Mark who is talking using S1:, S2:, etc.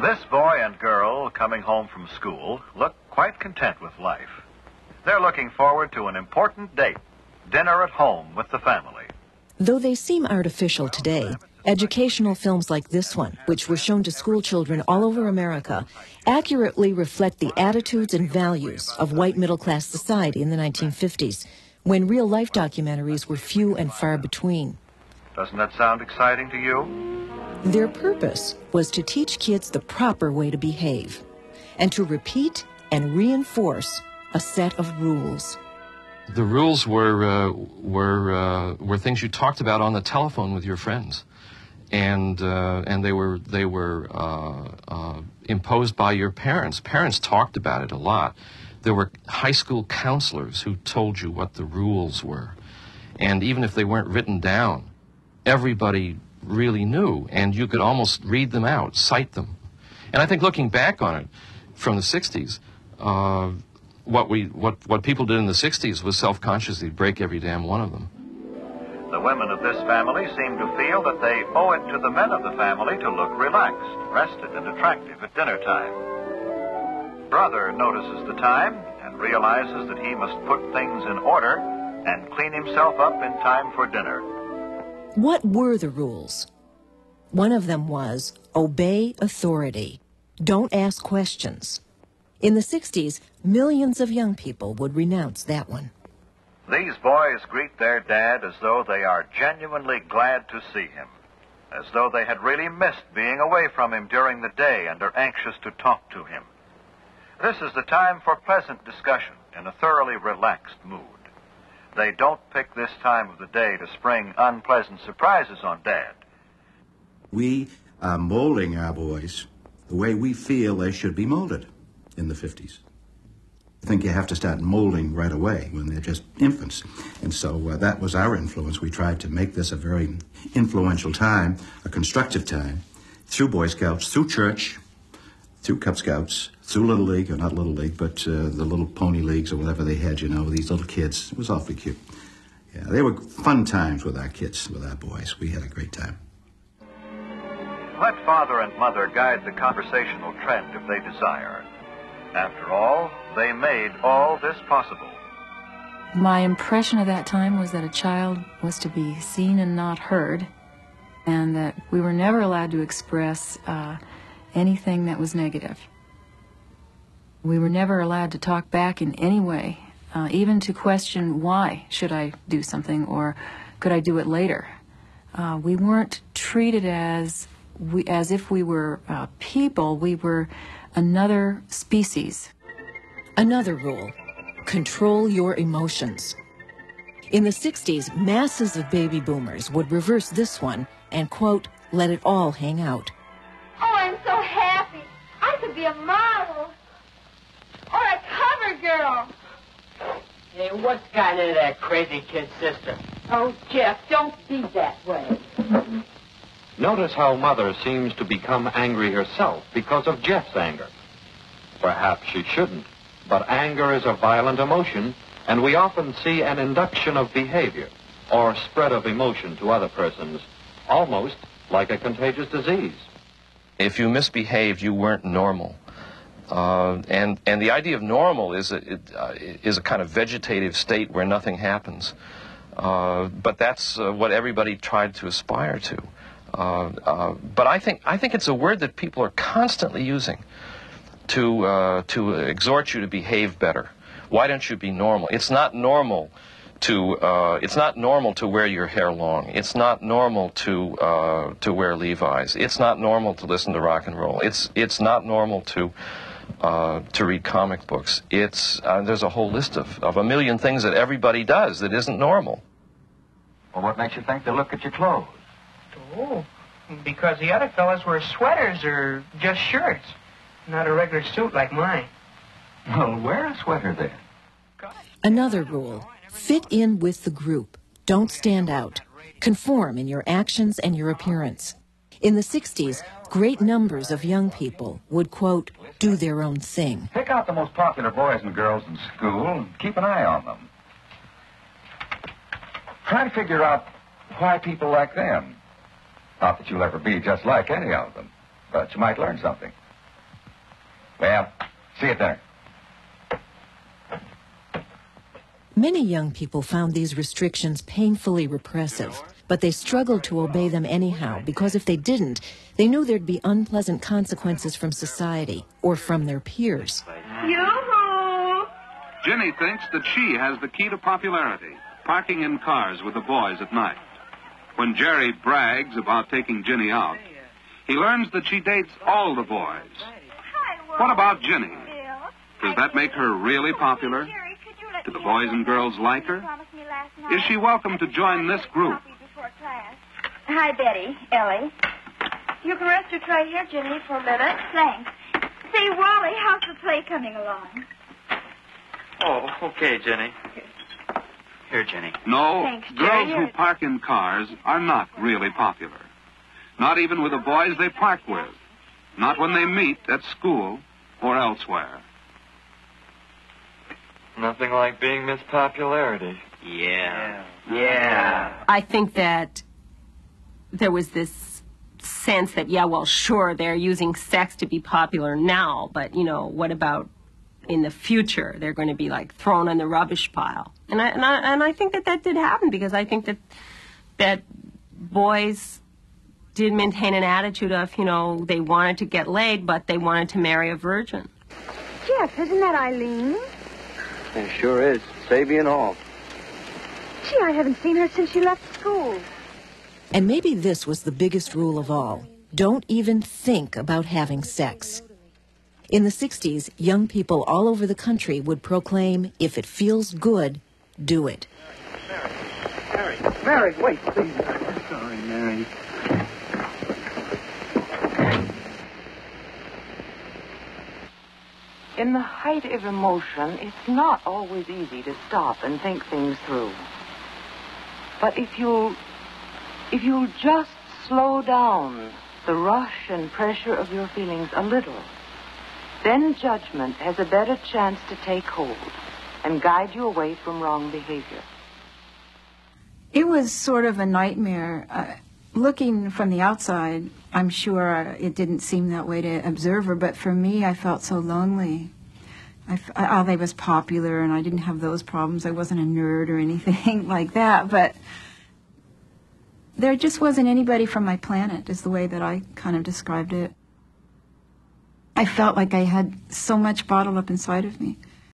S1: This boy and girl coming home from school look quite content with life. They're looking forward to an important date, dinner at home with the family.
S2: Though they seem artificial today, educational films like this one, which were shown to school children all over America, accurately reflect the attitudes and values of white middle-class society in the 1950s, when real-life documentaries were few and far between.
S1: Doesn't that sound exciting to you?
S2: Their purpose was to teach kids the proper way to behave and to repeat and reinforce a set of rules.
S3: The rules were things you talked about on the telephone with your friends, and they were imposed by your parents. Parents talked about it a lot. There were high school counselors who told you what the rules were, and even if they weren't written down, everybody really knew, and you could almost read them out, cite them. And I think looking back on it from the 60s, what people did in the 60s was self-consciously break every damn one of them.
S1: The women of this family seem to feel that they owe it to the men of the family to look relaxed, rested, and attractive at dinner time. Brother notices the time and realizes that he must put things in order and clean himself up in time for dinner.
S2: What were the rules? One of them was, obey authority. Don't ask questions. In the 60s, millions of young people would renounce that one.
S1: These boys greet their dad as though they are genuinely glad to see him, as though they had really missed being away from him during the day and are anxious to talk to him. This is the time for pleasant discussion in a thoroughly relaxed mood. They don't pick this time of the day to spring unpleasant surprises on Dad.
S4: We are molding our boys the way we feel they should be molded in the 50s. I think you have to start molding right away when they're just infants. And so that was our influence. We tried to make this a very influential time, a constructive time, through Boy Scouts, through church, through Cub Scouts, through Little League, or not Little League, but the little pony leagues or whatever they had, you know, these little kids. It was awfully cute. Yeah, they were fun times with our kids, with our boys. We had a great time.
S1: Let father and mother guide the conversational trend if they desire. After all, they made all this possible.
S5: My impression of that time was that a child was to be seen and not heard, and that we were never allowed to express anything that was negative. We were never allowed to talk back in any way, even to question why should I do something or could I do it later. We weren't treated as if we were people. We were another species.
S2: Another rule, control your emotions. In the 60s, masses of baby boomers would reverse this one and, quote, let it all hang out.
S6: Oh, I'm so happy. I could be a model. Or a cover girl.
S7: Hey, what's gotten into that crazy kid's sister?
S6: Oh, Jeff, don't be that way.
S8: Notice how Mother seems to become angry herself because of Jeff's anger. Perhaps she shouldn't, but anger is a violent emotion, and we often see an induction of behavior or spread of emotion to other persons, almost like a contagious disease.
S3: If you misbehaved, you weren't normal. And the idea of normal is a kind of vegetative state where nothing happens. But that's what everybody tried to aspire to. But I think it's a word that people are constantly using to exhort you to behave better. Why don't you be normal? It's not normal to wear your hair long. It's not normal to wear Levi's. It's not normal to listen to rock and roll. It's not normal to read comic books. There's a whole list of a million things that everybody does that isn't normal.
S9: Well, what makes you think they look at your clothes?
S7: Oh, because the other fellas wear sweaters or just shirts, not a regular suit like mine.
S9: Well, wear a sweater then.
S2: Another rule, fit in with the group. Don't stand out. Conform in your actions and your appearance. In the 60s, great numbers of young people would, quote, do their own thing.
S9: Pick out the most popular boys and girls in school and keep an eye on them. Try to figure out why people like them. Not that you'll ever be just like any of them, but you might learn something. Well, see you at dinner.
S2: Many young people found these restrictions painfully repressive, but they struggled to obey them anyhow because if they didn't, they knew there'd be unpleasant consequences from society or from their peers.
S6: Yoo-hoo!
S10: Jenny thinks that she has the key to popularity, parking in cars with the boys at night. When Jerry brags about taking Jenny out, he learns that she dates all the boys. What about Jenny? Does that make her really popular? Do the boys and girls like her? Is she welcome to join this group?
S6: Hi, Betty. Ellie. You can rest your tray here, Jenny, for a minute. Thanks. Say, Wally, how's the play coming along?
S11: Oh, okay, Jenny. Here, Jenny.
S10: No,
S6: Thanks,
S10: girls
S6: Jerry.
S10: who park in cars are not really popular. Not even with the boys they park with. Not when they meet at school or elsewhere.
S11: Nothing like being Miss Popularity. Yeah.
S12: I think that there was this sense that, yeah, well, sure, they're using sex to be popular now, but, you know, what about in the future? They're going to be, like, thrown in the rubbish pile. And I think that did happen because I think that boys did maintain an attitude of, you know, they wanted to get laid, but they wanted to marry a virgin.
S6: Jeff, isn't that Eileen?
S11: It sure is. Savvy and all.
S6: Gee, I haven't seen her since she left school.
S2: And maybe this was the biggest rule of all. Don't even think about having sex. In the 60s, young people all over the country would proclaim, if it feels good, do it.
S7: Mary, wait, please. Sorry, Mary.
S13: In the height of emotion, it's not always easy to stop and think things through. But if you'll just slow down the rush and pressure of your feelings a little, then judgment has a better chance to take hold and guide you away from wrong behavior.
S5: It was sort of a nightmare. Looking from the outside, I'm sure it didn't seem that way to observer, but for me, I felt so lonely. I was popular, and I didn't have those problems. I wasn't a nerd or anything like that, but there just wasn't anybody from my planet, is the way that I kind of described it. I felt like I had so much bottled up inside of me.